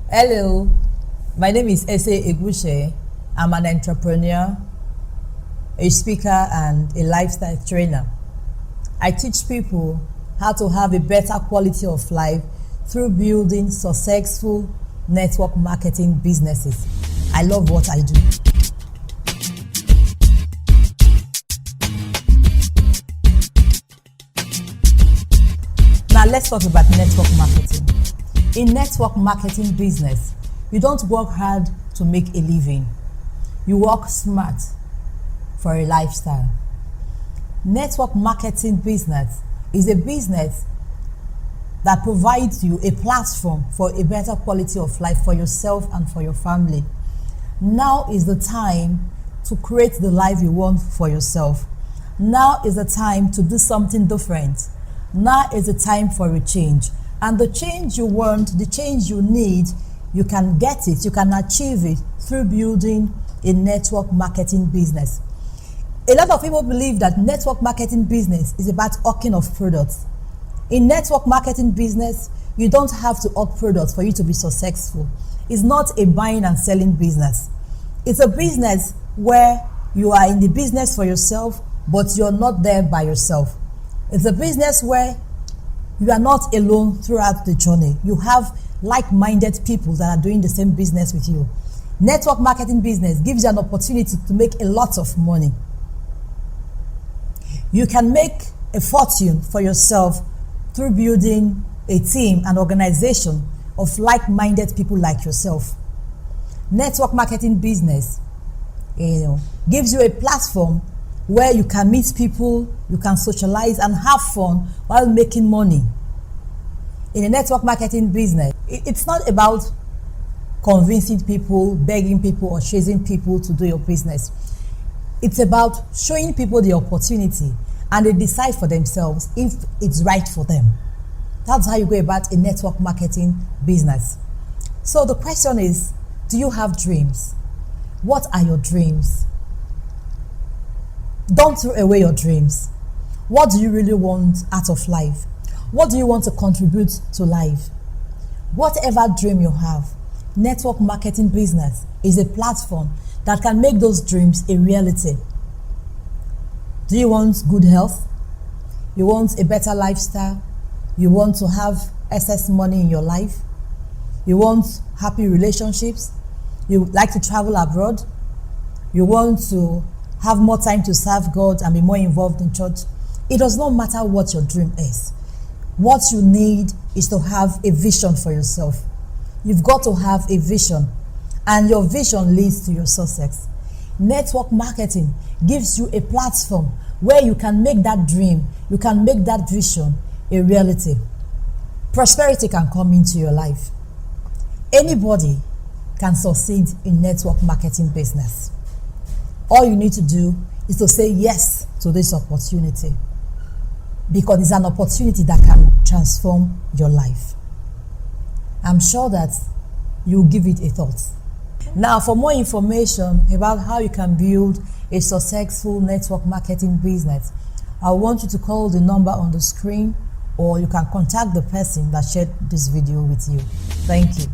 Hello, my name is Ese Egushe. I'm an entrepreneur, a speaker, and a lifestyle trainer. I teach people how to have a better quality of life through building successful network marketing businesses. I love what I do. Now let's talk about network marketing. In network marketing business, you don't work hard to make a living. You work smart for a lifestyle. Network marketing business is a business that provides you a platform for a better quality of life for yourself and for your family. Now is the time to create the life you want for yourself. Now is the time to do something different. Now is the time for a change. And the change you want, the change you need, you can get it, you can achieve it through building a network marketing business. A lot of people believe that network marketing business is about hawking of products. In network marketing business, you don't have to hawk products for you to be successful. It's not a buying and selling business. It's a business where you are in the business for yourself, but you're not there by yourself. It's a business where you are not alone throughout the journey. You have like-minded people that are doing the same business with you. Network marketing business gives you an opportunity to make a lot of money. You can make a fortune for yourself through building a team, an organization of like-minded people like yourself. Network marketing business, gives you a platform where you can meet people, you can socialize and have fun while making money. In a network marketing business, it's not about convincing people, begging people, or chasing people to do your business. It's about showing people the opportunity and they decide for themselves if it's right for them. That's how you go about a network marketing business. So the question is, do you have dreams? What are your dreams? Don't throw away your dreams. What do you really want out of life? What do you want to contribute to life? Whatever dream you have, network marketing business is a platform that can make those dreams a reality. Do you want good health? You want a better lifestyle? You want to have excess money in your life? You want happy relationships? You like to travel abroad? You want to have more time to serve God and be more involved in church? It does not matter what your dream is. What you need is to have a vision for yourself. You've got to have a vision, and your vision leads to your success. Network marketing gives you a platform where you can make that dream, you can make that vision a reality. Prosperity can come into your life. Anybody can succeed in network marketing business. All you need to do is to say yes to this opportunity, because it's an opportunity that can transform your life. I'm sure that you'll give it a thought. Now, for more information about how you can build a successful network marketing business, I want you to call the number on the screen, or you can contact the person that shared this video with you. Thank you.